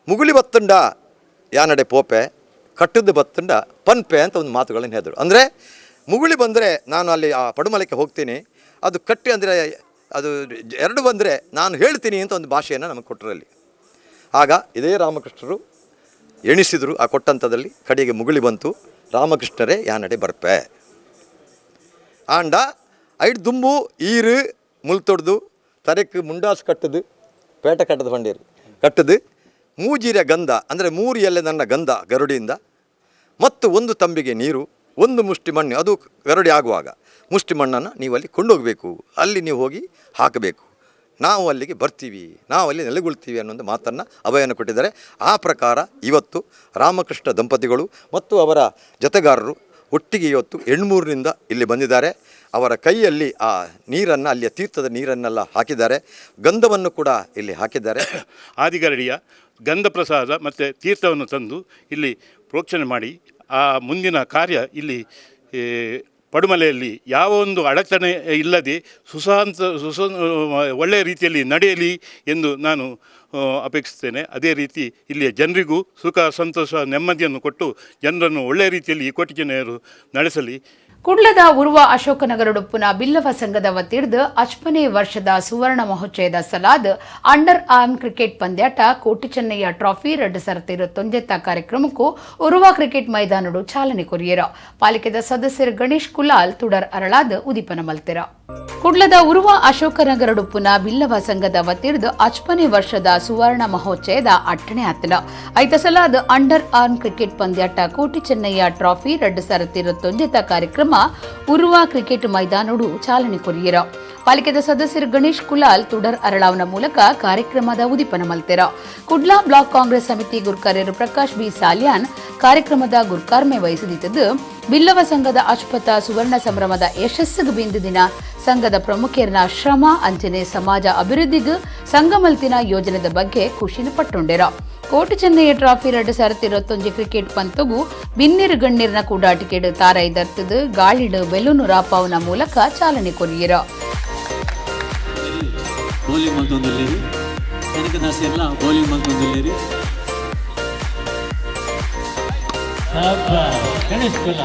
ಮುಗುಳಿ ಬತ್ತುಂಡ ಯಾನಡೆ ಪೋಪೆ ಕಟ್ಟದ್ದು ಬತ್ತುಂಡ ಪನ್ಪೆ ಅಂತ ಒಂದು ಮಾತುಗಳನ್ನು ಹೇಳಿದ್ರು. ಅಂದರೆ ಮುಗುಳಿ ಬಂದರೆ ನಾನು ಅಲ್ಲಿ ಆ ಪಡುಮಲಕ್ಕೆ ಹೋಗ್ತೀನಿ, ಅದು ಕಟ್ಟಿ ಅಂದರೆ ಅದು ಎರಡು ಬಂದರೆ ನಾನು ಹೇಳ್ತೀನಿ ಅಂತ ಒಂದು ಭಾಷೆಯನ್ನು ನಮಗೆ ಕೊಟ್ಟರಲ್ಲಿ. ಆಗ ಇದೇ ರಾಮಕೃಷ್ಣರು ಎಣಿಸಿದರು. ಆ ಕೊಟ್ಟಂಥದ್ದಲ್ಲಿ ಕಡೆಗೆ ಮುಗುಳಿ ಬಂತು, ರಾಮಕೃಷ್ಣರೇ ಯಾನಡೆ ಬರ್ಪೆ ಆಂಡ ಐದು ದುಂಬು ಈರು ಮುಲ್ತೊಡ್ದು ತರೆಕ್ ಮುಂಡಾಸು ಕಟ್ಟದು ಪೇಟ ಕಟ್ಟದ ಬಂಡೇರಿ ಕಟ್ಟದು ಮೂಜಿರ ಗಂಧ ಅಂದರೆ 3 ಎಲೆ ನನ್ನ ಗಂಧ ಗರುಡಿಯಿಂದ ಮತ್ತು 1 ತಂಬಿಗೆ ನೀರು 1 ಮುಷ್ಟಿ ಮಣ್ಣು, ಅದು ಗರುಡಿ ಆಗುವಾಗ ಮುಷ್ಟಿ ಮಣ್ಣನ್ನು ನೀವು ಅಲ್ಲಿ ಕೊಂಡೋಗಬೇಕು, ಅಲ್ಲಿ ನೀವು ಹೋಗಿ ಹಾಕಬೇಕು, ನಾವು ಅಲ್ಲಿಗೆ ಬರ್ತೀವಿ, ನಾವು ಅಲ್ಲಿ ನೆಲೆಗೊಳ್ತೀವಿ ಅನ್ನೋ ಮಾತನ್ನು ಅಭಯನ ಕೊಟ್ಟಿದ್ದಾರೆ. ಆ ಪ್ರಕಾರ ಇವತ್ತು ರಾಮಕೃಷ್ಣ ದಂಪತಿಗಳು ಮತ್ತು ಅವರ ಜೊತೆಗಾರರು ಒಟ್ಟಿಗೆ ಇವತ್ತು 8 ಇಲ್ಲಿ ಬಂದಿದ್ದಾರೆ. ಅವರ ಕೈಯಲ್ಲಿ ಆ ನೀರನ್ನು, ಅಲ್ಲಿಯ ತೀರ್ಥದ ನೀರನ್ನೆಲ್ಲ ಹಾಕಿದ್ದಾರೆ, ಗಂಧವನ್ನು ಕೂಡ ಇಲ್ಲಿ ಹಾಕಿದ್ದಾರೆ. ಆದಿಗರಡಿಯ ಗಂಧ ಪ್ರಸಾದ ಮತ್ತು ತೀರ್ಥವನ್ನು ತಂದು ಇಲ್ಲಿ ಪ್ರೋಕ್ಷಣೆ ಮಾಡಿ ಆ ಮುಂದಿನ ಕಾರ್ಯ ಇಲ್ಲಿ ಪಡುಮಲೆಯಲ್ಲಿ ಯಾವ ಒಂದು ಅಡಚಣೆ ಇಲ್ಲದೆ ಒಳ್ಳೆಯ ರೀತಿಯಲ್ಲಿ ನಡೆಯಲಿ ಎಂದು ನಾನು ಅಪೇಕ್ಷಿಸ್ತೇನೆ. ಅದೇ ರೀತಿ ಇಲ್ಲಿಯ ಜನರಿಗೂ ಸುಖ ಸಂತೋಷ ನೆಮ್ಮದಿಯನ್ನು ಕೊಟ್ಟು ಜನರನ್ನು ಒಳ್ಳೆಯ ರೀತಿಯಲ್ಲಿ ಈ ಕೋಟಿ ಚೆನ್ನಯ್ಯರು ನಡೆಸಲಿ. ಕುಡ್ಲದ ಉರ್ವ ಅಶೋಕನಗರಡುಪ್ಪುನ ಬಿಲ್ಲವ ಸಂಘದ ವತಿರ್ದು 8ನೇ ವರ್ಷದ ಸುವರ್ಣ ಮಹೋತ್ಸವದ ಸಲಾದ್ ಅಂಡರ್ ಆರ್ಮ್ ಕ್ರಿಕೆಟ್ ಪಂದ್ಯಾಟ ಕೋಟಿ ಚೆನ್ನಯ್ಯ ಟ್ರಾಫಿ 2029 ಕಾರ್ಯಕ್ರಮಕ್ಕೂ ಉರ್ವ ಕ್ರಿಕೆಟ್ ಮೈದಾನಡು ಚಾಲನೆ ಕೊರಿಯರ ಪಾಲಿಕೆದ ಸದಸ್ಯರು ಗಣೇಶ್ ಕುಲಾಲ್ ತುಡರ್ ಅರಳಾದ್ ಉದಿಪನ ಮಲ್ತೆರ. ಕುಡ್ಲದ ಉರುವ ಅಶೋಕನಗರ ಡುಪ್ಪುನ ಬಿಲ್ಲವ ಸಂಘದ ವತಿರ್ದು 50ನೇ ವರ್ಷದ ಸುವರ್ಣ ಮಹೋತ್ಸವದ 8ನೇ ಹತ್ತಲ ಐತ ಸಲಾದ ಅಂಡರ್ ಆರ್ಮ್ ಕ್ರಿಕೆಟ್ ಪಂದ್ಯಾಟ ಕೋಟಿ ಚೆನ್ನಯ್ಯ ಟ್ರಾಫಿ 2029 ಕಾರ್ಯಕ್ರಮ ಉರುವ ಕ್ರಿಕೆಟ್ ಮೈದಾನಡು ಚಾಲನೆ ಕೊರಿಯರ ಪಾಲಿಕೆದ ಸದಸ್ಯರು ಗಣೇಶ್ ಕುಲಾಲ್ ತುಡರ್ ಅರಳಾವನ ಮೂಲಕ ಕಾರ್ಯಕ್ರಮದ ಉದಿಪನ ಮಲ್ತೆರ ಕುಡ್ಲಾ ಬ್ಲಾಕ್ ಕಾಂಗ್ರೆಸ್ ಸಮಿತಿ ಗುರ್ಕರ್ಯರು ಪ್ರಕಾಶ್ ಬಿ ಸಾಲ್ಯಾನ್ ಕಾರ್ಯಕ್ರಮದ ಗುರ್ಕಾರ್ಮೆ ವಹಿಸಿದ್ದು ಬಿಲ್ಲವ ಸಂಘದ ಅಶ್ಪಥ ಸುವರ್ಣ ಸಂಭ್ರಮದ ಯಶಸ್ಸಿಗೆ ಬಿಂದು ದಿನ ಸಂಘದ ಪ್ರಮುಖರನ ಶ್ರಮ ಅಂಚನೆ ಸಮಾಜ ಅಭಿವೃದ್ಧಿಗೂ ಸಂಘಮಲ್ತಿನ ಯೋಜನೆದ ಬಗ್ಗೆ ಖುಷಿನ ಪಟ್ಟೊಂಡೆರ ಕೋಟಿ ಚೆನ್ನಯ್ಯ ಟ್ರಾಫಿ 2029 ಕ್ರಿಕೆಟ್ ಪಂತಗೂ ಬಿನ್ನಿರು ಗಣ್ಣಿರ್ನ ಕೂಡ ಟಿಕೆಟ್ ತಾರೈದರ್ತದು ಗಾಳಿಡು ಬೆಲೂನು ರಾಪಾವನ ಮೂಲಕ ಚಾಲನೆ ಕೊರಿಯರ ಬೌಲಿಂಗ್ ಮಲ್ತೊಂದುಲ್ಲೇರಿ ಕನಕದಾಸ್ ಎಲ್ಲ ಬೌಲಿಂಗ್ ಮಲ್ತೊಂದುಲ್ಲೇರಿ ಗಣೇಶ್ ಕುಲ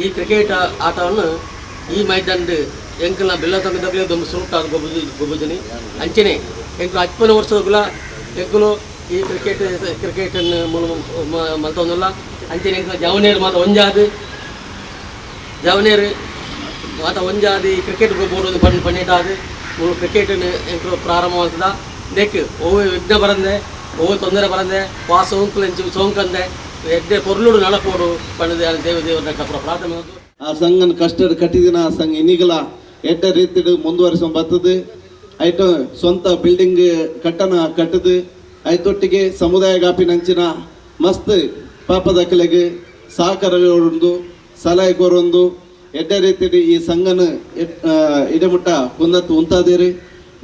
ಈ ಕ್ರಿಕೆಟ್ ಆಟವನ್ನು ಈ ಮೈದಾನದ ಎಂಕಲ್ನ ಬೆಲ್ಲ ತಂಗದಾಗಲೇ ಒಂದು ಸೂಟ್ ಆದ ಗೊಬ್ಬುದಿನಿ ಅಂಚನೆ ಎಂಕಲು 50 ವರ್ಷಗಳ ಎಂಕಲು ಈ ಕ್ರಿಕೆಟನ್ನು ಮಲ್ತೊಂದಲ್ಲ ಅಂಚನೆ ಎಂಕಲ್ ಜವನೇರು ಮಾತ ಒಂಜಾದು ಜವನೇರು ಮಾತ ಒಂಜಾದು ಈ ಕ್ರಿಕೆಟ್ ಬೋರ್ಡ್ ಪನ್ನಿಟ್ಟಾದು ಕ್ರಿಕೆಟನ್ನು ಎಂಕಲು ಪ್ರಾರಂಭವಾಗ್ತದ ನೆಕ್ ಓವು ವಿಘ್ನ ಬರಂದೆ ಓವು ತೊಂದರೆ ಬರಂದೆ ವಾಸ ಸೋಂಕು ಸೋಂಕಂದೆ ಎಡ್ಡೆ ಪೊರ್ಲುಡು ನಡಪೋಡು ಪಂಡದೆ ದೇವರ ಪ್ರಾರ್ಥನೆ ಆ ಸಂಘನ ಕಷ್ಟ ಕಟ್ಟಿದಿನ ಆ ಸಂಘ ಇನ್ನೀಗಲ ಎಡ್ಡ ರೀತಿ ಮುಂದುವರಿಸ ಬರ್ತದೆ ಐಟು ಸ್ವಂತ ಬಿಲ್ಡಿಂಗ್ ಕಟ್ಟದು ಐತೊಟ್ಟಿಗೆ ಸಮುದಾಯ ಗಾಪಿನಂಚಿನ ಮಸ್ತ್ ಪಾಪದ ಕಲೆಗೆ ಸಹಕಾರಗೊಂಡು ಸಲಹೆ ಕೋರೊಂದು ಎಡ್ಡ ರೀತಿ ಈ ಸಂಘನ ಇಡಮುಟ್ಟ ಕುಂದತ್ತು ಉಂತಾದೇರಿ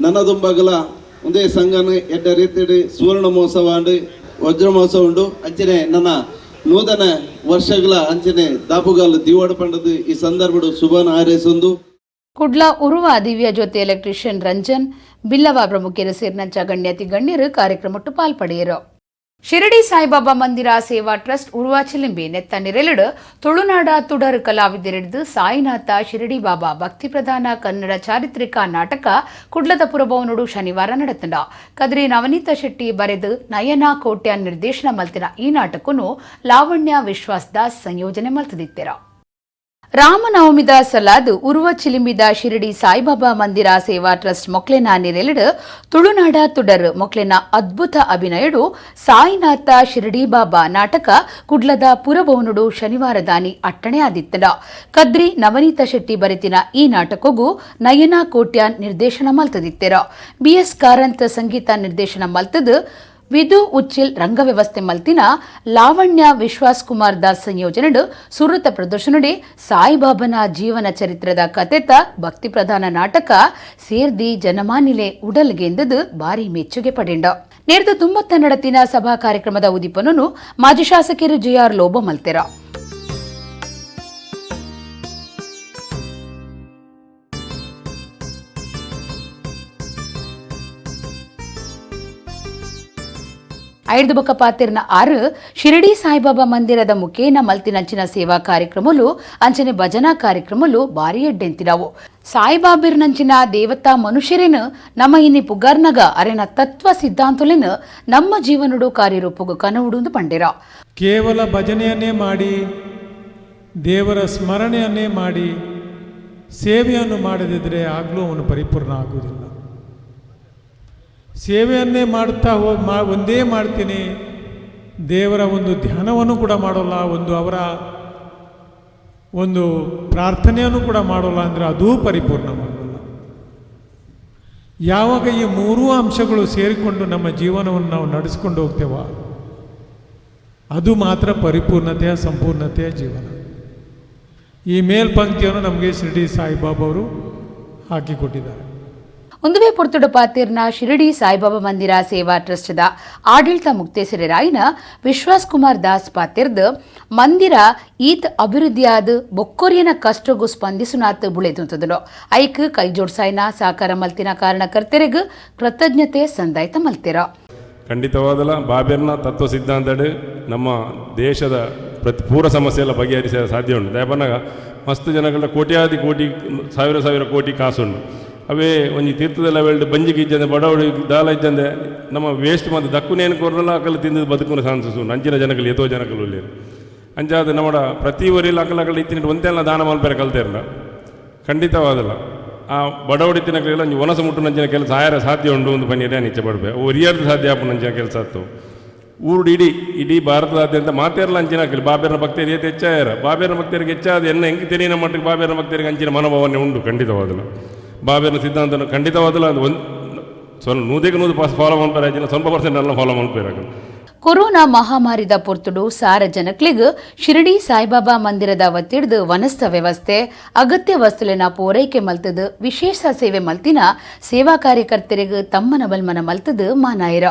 ನನ್ನದುಂಬಗಲ ಒಂದೇ ಸಂಘನ ಎಡ್ಡ ರೀತಿ ಸುವರ್ಣ ಮಹೋತ್ಸವ ಅಂಡು ವಜ್ರ ಮಹೋತ್ಸವ ಉಂಡು ಅಂಚನೆ ನನ್ನ ನೂತನ ವರ್ಷಗಳ ಅಂಚನೆ ದಾಪುಗಾಲು ದಿವಾಡು ಪಂಡದು ಈ ಸಂದರ್ಭಡು ಶುಭನ ಹಾರೈಸೊಂದು ಕುಡ್ಲಾ ಉರುವ ದಿವ್ಯ ಜ್ಯೋತಿ ಎಲೆಕ್ಟ್ರಿಷಿಯನ್ ರಂಜನ್ ಬಿಲ್ಲವ ಪ್ರಮುಖರು ಸೇರಿನಂಚ ಗಣ್ಯತಿ ಗಣ್ಯರು ಕಾರ್ಯಕ್ರಮಟ್ಟು ಪಾಲ್ಪಡೆಯರು ಶಿರಡಿ ಸಾಯಿಬಾಬಾ ಮಂದಿರ ಸೇವಾ ಟ್ರಸ್ಟ್ ಉರುವ ಚಿಲಿಂಬೆ ನೆತ್ತ ನಿರೆಲಡು ತುಳುನಾಡ ತುಡರ್ ಕಲಾವಿದರಿಡಿದು ಸಾಯಿನಾಥ ಶಿರಡಿ ಬಾಬಾ ಭಕ್ತಿ ಪ್ರಧಾನ ಕನ್ನಡ ಚಾರಿತ್ರಿಕ ನಾಟಕ ಕುಡ್ಲದ ಪುರಭವನಡು ಶನಿವಾರ ನಡೆತಂಡ ಕದ್ರಿ ನವನೀತ ಶೆಟ್ಟಿ ಬರೆದು ನಯನ ಕೋಟ್ಯಾನ್ ನಿರ್ದೇಶನ ಮಲ್ತಿನ ಈ ನಾಟಕನು ಲಾವಣ್ಯ ವಿಶ್ವಾಸ್ ದಾಸ್ ಸಂಯೋಜನೆ ಮಲ್ತದಿತ್ತೆರ ರಾಮನವಮಿದ ಸಲಾದು ಉರುವ ಚಿಲಿಂಬಿದ ಶಿರಡಿ ಸಾಯಿಬಾಬಾ ಮಂದಿರ ಸೇವಾ ಟ್ರಸ್ಟ್ ಮೊಕ್ಲೆನ ನಿರೆಲಡು ತುಳುನಾಡ ತುಡರ್ ಮೊಕ್ಲೆನ ಅದ್ಭುತ ಅಭಿನಯಡು ಸಾಯಿನಾಥ ಶಿರಡಿ ಬಾಬಾ ನಾಟಕ ಕುಡ್ಲದ ಪುರಭವನಡು ಶನಿವಾರ ದಾನಿ 8ನೇ ಆದಿತ್ತಡ ಕದ್ರಿ ನವನೀತ ಶೆಟ್ಟಿ ಬರೆತಿನ ಈ ನಾಟಕಗೂ ನಯನ ಕೋಟ್ಯಾನ್ ನಿರ್ದೇಶನ ಮಲ್ತದಿತ್ತೆರ ಬಿಎಸ್ ಕಾರಂತ್ ಸಂಗೀತ ನಿರ್ದೇಶನ ಮಲ್ತದು ವಿದು ಉಚ್ಚಿಲ್ ರಂಗವ್ಯವಸ್ಥೆ ಮಲ್ತಿನ ಲಾವಣ್ಯ ವಿಶ್ವಾಸ್ ಕುಮಾರ್ ದಾಸ್ ಸಂಯೋಜನೆಡು ಸುರತ ಪ್ರದರ್ಶನಡೆ ಸಾಯಿಬಾಬನ ಜೀವನ ಚರಿತ್ರದ ಕತೆತ ಭಕ್ತಿ ಪ್ರಧಾನ ನಾಟಕ ಸೇರ್ದಿ ಜನಮಾನಿಲೆ ಉಡಲ್ಗೆಂದದು ಬಾರಿ ಮೆಚ್ಚುಗೆ ಪಡೆಂಡ ನೇರ್ದು 92 ಸಭಾ ಕಾರ್ಯಕ್ರಮದ ಉದಿಪನನು ಮಾಜಿ ಶಾಸಕರು ಜೆಆರ್ ಲೋಬ ಮಲ್ತೆರ ಐದು ಬೊಕ್ಕ ಪಾತಿರ್ನ 6 ಶಿರಡಿ ಸಾಯಿಬಾಬಾ ಮಂದಿರದ ಮುಖೇನ ಮಲ್ತಿನಂಚಿನ ಸೇವಾ ಕಾರ್ಯಕ್ರಮಲು ಅಂಚನೆ ಭಜನಾ ಕಾರ್ಯಕ್ರಮಲು ಬಾರಿ ಎಡ್ಡೆಂತಿನವು ಸಾಯಿಬಾಬಿರ್ನಂಚಿನ ದೇವತಾ ಮನುಷ್ಯರೇನು ನಮ್ಮ ಇನ್ನಿ ಪುಗಾರ್ನಗ ಅರೆನ ತತ್ವ ಸಿದ್ಧಾಂತಲೇನು ನಮ್ಮ ಜೀವನಡು ಕಾರ್ಯರೂಪಗು ಕನವುಡು ಪಂಡೆರ ಕೇವಲ ಭಜನೆಯನ್ನೇ ಮಾಡಿ ದೇವರ ಸ್ಮರಣೆಯನ್ನೇ ಮಾಡಿ ಸೇವೆಯನ್ನು ಮಾಡದಿದ್ದರೆ ಆಗಲೂ ಅವನು ಪರಿಪೂರ್ಣ ಆಗುವುದಿಲ್ಲ. ಸೇವೆಯನ್ನೇ ಮಾಡುತ್ತಾ ಒಂದೇ ಮಾಡ್ತೀನಿ, ದೇವರ ಒಂದು ಧ್ಯಾನವನ್ನು ಕೂಡ ಮಾಡೋಲ್ಲ, ಅವರ ಒಂದು ಪ್ರಾರ್ಥನೆಯನ್ನು ಕೂಡ ಮಾಡೋಲ್ಲ ಅಂದರೆ ಅದೂ ಪರಿಪೂರ್ಣವಾಗಲ್ಲ. ಯಾವಾಗ ಈ ಮೂರೂ ಅಂಶಗಳು ಸೇರಿಕೊಂಡು ನಮ್ಮ ಜೀವನವನ್ನು ನಾವು ನಡೆಸ್ಕೊಂಡು ಹೋಗ್ತೇವ, ಅದು ಮಾತ್ರ ಪರಿಪೂರ್ಣತೆಯ ಸಂಪೂರ್ಣತೆಯ ಜೀವನ. ಈ ಮೇಲ್ಪಂಕ್ತಿಯನ್ನು ನಮಗೆ ಶಿರಡಿ ಸಾಯಿಬಾಬಾ ಅವರು ಹಾಕಿಕೊಟ್ಟಿದ್ದಾರೆ. ಒಂದುವೇ ಪೊರ್ತುಡು ಪಾತಿರ್ನ ಶಿರಡಿ ಸಾಯಿಬಾಬಾ ಮಂದಿರ ಸೇವಾ ಟ್ರಸ್ಟ್ದ ಆಡಳಿತ ಮುಕ್ತೇಸರಾಯಿನ ವಿಶ್ವಾಸ್ ಕುಮಾರ್ ದಾಸ್ ಪಾತಿರ್ದು ಮಂದಿರ ಈತ್ ಅಭಿವೃದ್ಧಿಯಾದ ಬೊಕ್ಕೊರಿಯನ ಕಷ್ಟಗೂ ಸ್ಪಂದಿಸುನಾತ್ ಬುಳೆದುಂತದನು ಐಕ್ ಕೈ ಜೋಡ್ಸಾಯ್ನ ಸಾಕಾರ ಮಲ್ತಿನ ಕಾರಣಕರ್ತೆರೆಗೂ ಕೃತಜ್ಞತೆ ಸಂದಾಯ್ತ ಮಲ್ತಿರ. ಖಂಡಿತವಾದಲ್ಲ ಬಾಬೆರ್ನ ತತ್ವ ಸಿದ್ಧಾಂತಡು ನಮ್ಮ ದೇಶದ ಪೂರ ಸಮಸ್ಯೆ ಎಲ್ಲ ಬಗೆಹರಿಸ ಸಾಧ್ಯ ಉಂಟು ದಯಪನ್ನಾಗ ಮಸ್ತ್ ಜನಗಳ ಕೋಟ್ಯಾದಿ ಕೋಟಿ ಸಾವಿರ ಕೋಟಿ ಕಾಸುಂಡು ಅವೇ ಒಂಜಿ ತೀರ್ಥದ ಲೆವೆಲ್ಡ್ ಬಂಜಿಗೆ ಇಜ್ಜಂದೆ ಬಡವಡಿ ದಾಲ ಇಜ್ಜಂದೆ ನಮ್ಮ ವೇಸ್ಟ್ ಮತ್ತು ದಕ್ಕುನೇನು ಕೊರಲ್ಲ ಅಕಲ್ ತಿಂದು ಬದುಕುನ ಚಾನ್ಸಸ್ ಉಂಟು ಅಂಚಿನ ಜನಗಳು ಎತೋ ಜನಗಳು ಉಳ್ಳೇರು ಅಂಚಾದ ನಮ್ಮ ಪ್ರತಿ ಊರಿಲ್ಲ ಅಕಲಕಲ್ ಇತ್ತಿನ ಒಂದೆಲ್ಲ ದಾನ ಮಲ್ಪೇರೆ ಕಲ್ತಿರಲ್ಲ ಖಂಡಿತವಾದಲ್ಲ ಆ ಬಡವಡಿ ತಿನ್ನಕಲೆಲ್ಲ ನೀವು ಒನಸ ಮುಟ್ಟು ನಂಚಿನ ಕೆಲಸ ಆಯಾರ ಸಾಧ್ಯ ಉಂಟು ಒಂದು ಪನ್ನೀರೇ ನಿಚ್ಚ ಪಡ್ಬೇ ಅವು ರಿಯರ್ದು ಸಾಧ್ಯ ಆಪು ನಂಚಿನ ಕೆಲಸ ಆಯ್ತು ಊರು ಇಡೀ ಭಾರತದಾದ್ಯಂತ ಮಾತೇರಲ್ಲ ಅಂಚಿನ ಹಾಕಲಿ ಬಾಬೇರನ ಭಕ್ತರಿಗೆ ಹೆಚ್ಚಾಯಾರ ಬಾಬೇರನ ಭಕ್ತರಿಗೆ ಹೆಚ್ಚಾದ ಎನ್ನ ಹೆಂಗೆ ತೆರೀನ ಮಟ್ಟಿಗೆ ಬಾಬೇರನ ಭಕ್ತರಿಗೆ ಅಂಚಿನ ಮನೋಭಾವನೆ ಉಂಟು ಖಂಡಿತವಾದಲ್ಲ ಬಾಬೇರನ ಸಿದ್ಧಾಂತ ಖಂಡಿತವಾದಲ್ಲ ಅದು ಒಂದು ಸ್ವಲ್ಪ 100% ಫಾಲೋ ಮಾಡ್ತಾರೆ ಸ್ವಲ್ಪ % ಎಲ್ಲ ಫಾಲೋ ಮಾಡ್ತಾರೆ ಕೊರೋನಾ ಮಹಾಮಾರಿದ ಪೊರ್ತುಡು ಸಾರ್ವಜನಿಕರಿಗೆ ಶಿರಡಿ ಸಾಯಿಬಾಬಾ ಮಂದಿರದ ಒತ್ತಿಡ್ದು ವನಸ್ಥ ವ್ಯವಸ್ಥೆ ಅಗತ್ಯ ವಸ್ತುಲಿನ ಪೂರೈಕೆ ಮಲ್ತದು ವಿಶೇಷ ಸೇವೆ ಮಲ್ತಿನ ಸೇವಾ ಕಾರ್ಯಕರ್ತರಿಗೆ ತಮ್ಮನ ಬಲ್ಮನ ಮಲ್ತದು ಮಾನಾಯಿರ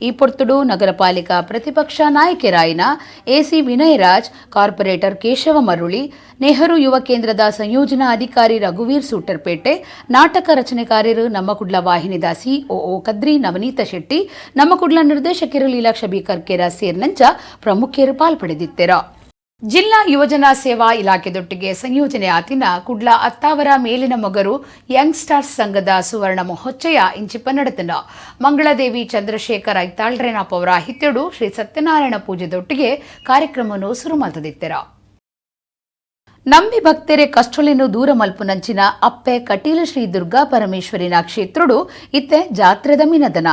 ಈ ಪೊರ್ತುಡು ನಗರಪಾಲಿಕಾ ಪ್ರತಿಪಕ್ಷ ನಾಯಕರಾಯಿನ ಎಸಿ ವಿನಯರಾಜ್ ಕಾರ್ಪೊರೇಟರ್ ಕೇಶವ ಮರುಳಿ ನೆಹರು ಯುವ ಕೇಂದ್ರದ ಸಂಯೋಜನಾ ಅಧಿಕಾರಿ ರಘುವೀರ್ ಸೂಟರ್ಪೇಟೆ ನಾಟಕ ರಚನೆಕಾರರು ನಮ್ಮಕುಡ್ಲ ವಾಹಿನಿದ ಸಿಒಒ ಕದ್ರಿ ನವನೀತ ಶೆಟ್ಟಿ ನಮ್ಮಕುಡ್ಲ ನಿರ್ದೇಶಕರು ಲೀಲಾಕ್ಷ ಬಿ ಕರ್ಕೇರ ಸೇರ್ನಂಚ ಪ್ರಮುಖರು ಪಾಲ್ಪಡೆದಿತ್ತೆರ ಜಿಲ್ಲಾ ಯುವಜನ ಸೇವಾ ಇಲಾಖೆದೊಟ್ಟಿಗೆ ಸಂಯೋಜನೆ ಆತಿನ ಕುಡ್ಲ ಅತ್ತಾವರ ಮೇಲಿನ ಮೊಗರು ಯಂಗ್ ಸ್ಟಾರ್ಸ್ ಸಂಘದ ಸುವರ್ಣ ಮಹೋಚ್ಚಯ ಇಂಚಿಪ್ಪ ನಡೆತನ ಮಂಗಳದೇವಿ ಚಂದ್ರಶೇಖರ್ ಐತಾಳ್ರೇನಪ್ಪ ಅವರ ಹಿತ್ತೆಡು ಶ್ರೀ ಸತ್ಯನಾರಾಯಣ ಪೂಜೆದೊಟ್ಟಿಗೆ ಕಾರ್ಯಕ್ರಮವನ್ನು ಶುರು ಮಾಡ್ತದಿತ್ತೆರ ನಂಬಿ ಭಕ್ತರೆ ಕಷ್ಟೊಲಿನು ದೂರ ಮಲ್ಪುನಂಚಿನ ಅಪ್ಪೆ ಕಟೀಲ ಶ್ರೀ ದುರ್ಗಾ ಪರಮೇಶ್ವರಿನ ಕ್ಷೇತ್ರಡು ಇತ್ತೆ ಜಾತ್ರೆದ ಮಿನದನ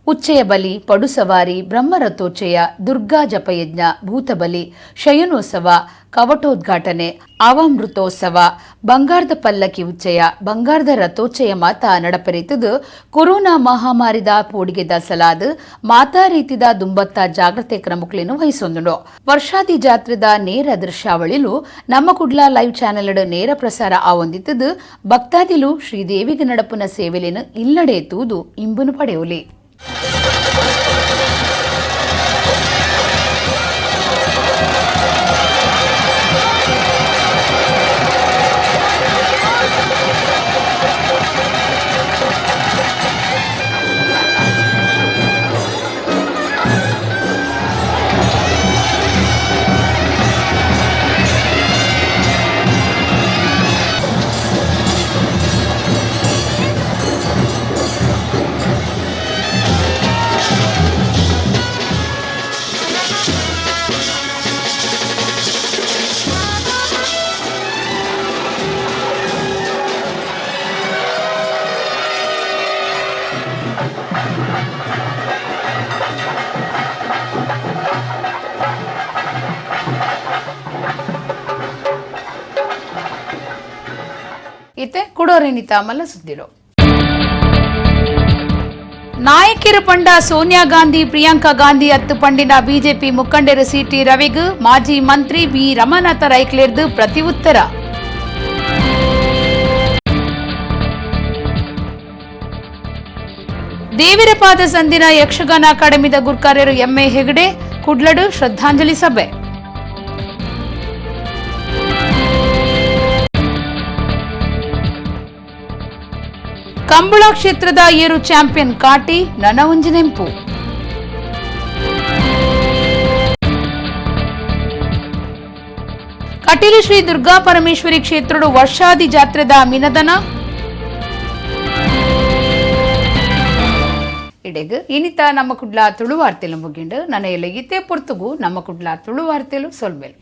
ಉಚ್ಚಯ ಬಲಿ ಪಡುಸವಾರಿ ಬ್ರಹ್ಮರಥೋಚ್ಚಯ ದುರ್ಗಾ ಜಪಯಜ್ಞ ಭೂತಬಲಿ ಶಯನೋತ್ಸವ ಕವಟೋದ್ಘಾಟನೆ ಆವಾಮೃತೋತ್ಸವ ಬಂಗಾರದ ಪಲ್ಲಕ್ಕಿ ಉಚ್ಚಯ ಬಂಗಾರದ ರಥೋಚ್ಚಯ ಮಾತ ನಡಪರಿತದು ಕೊರೋನಾ ಮಹಾಮಾರಿದ ಪೋಡಿಗೆದ ಸಲಾದ ಮಾತಾ ರೀತಿದ ದುಂಬತ್ತ ಜಾಗ್ರತೆ ಕ್ರಮಗಳನ್ನು ವಹಿಸೊಂದುಂಡು ವರ್ಷಾದಿ ಜಾತ್ರೆದ ನೇರ ದೃಶ್ಯಾವಳಿಲು ನಮ್ಮ ಕುಡ್ಲ ಲೈವ್ ಚಾನೆಲ್ ನೇರ ಪ್ರಸಾರ ಆವೊಂದಿತ್ತದು ಭಕ್ತಾದಿಲು ಶ್ರೀದೇವಿಗೆ ನಡಪುನ ಸೇವೆಲೇನು ಇಲ್ಲಡೆ ತೂದು ಇಂಬುನು ಪಡೆಯೋಲಿ ಇತ್ತೆ ಕುಡೋರೆನಿತ ಮಲ್ಲ ಸುದ್ದಿರು ನಾಯಕಿರು ಪಂಡ ಸೋನಿಯಾ ಗಾಂಧಿ ಪ್ರಿಯಾಂಕಾ ಗಾಂಧಿ ಅತ್ತು ಪಂಡಿನ ಬಿಜೆಪಿ ಮುಖಂಡರು ಸಿಟಿ ರವಿಗೂ ಮಾಜಿ ಮಂತ್ರಿ ಬಿ ರಮನಾಥ ರೈಕ್ಲೇರ್ದು ಪ್ರತಿ ಉತ್ತರ ದೇವಿರಪಾದ ಸಂದಿನ ಯಕ್ಷಗಾನ ಅಕಾಡೆಮಿದ ಗುರ್ಕಾರ್ಯರು ಎಂಎ ಹೆಗಡೆ ಕುಡ್ಲಡು ಶ್ರದ್ಧಾಂಜಲಿ ಸಭೆ ಕಂಬಳ ಕ್ಷೇತ್ರದ ಏರು ಚಾಂಪಿಯನ್ ಕಾಟಿ ನನವುಂಜಿನೆಂಪು ಕಟೀಲು ಶ್ರೀ ದುರ್ಗಾ ಪರಮೇಶ್ವರಿ ಕ್ಷೇತ್ರಡು ವರ್ಷಾದಿ ಜಾತ್ರೆದ ಮಿನದನ ಇಡೆಗ್ ಇನಿತ ನಮ್ಮ ಕುಡ್ಲ ತುಳು ವಾರ್ತೆಲು ಮುಗಿಂಡು ನನ್ನ ಎಲ್ಲ ಗೀತೆ ಪೊರ್ತುಗು ನಮ್ಮ ಕುಡ್ಲ ತುಳು ವಾರ್ತೆಲು ಸೊಲ್ಬೆಲ್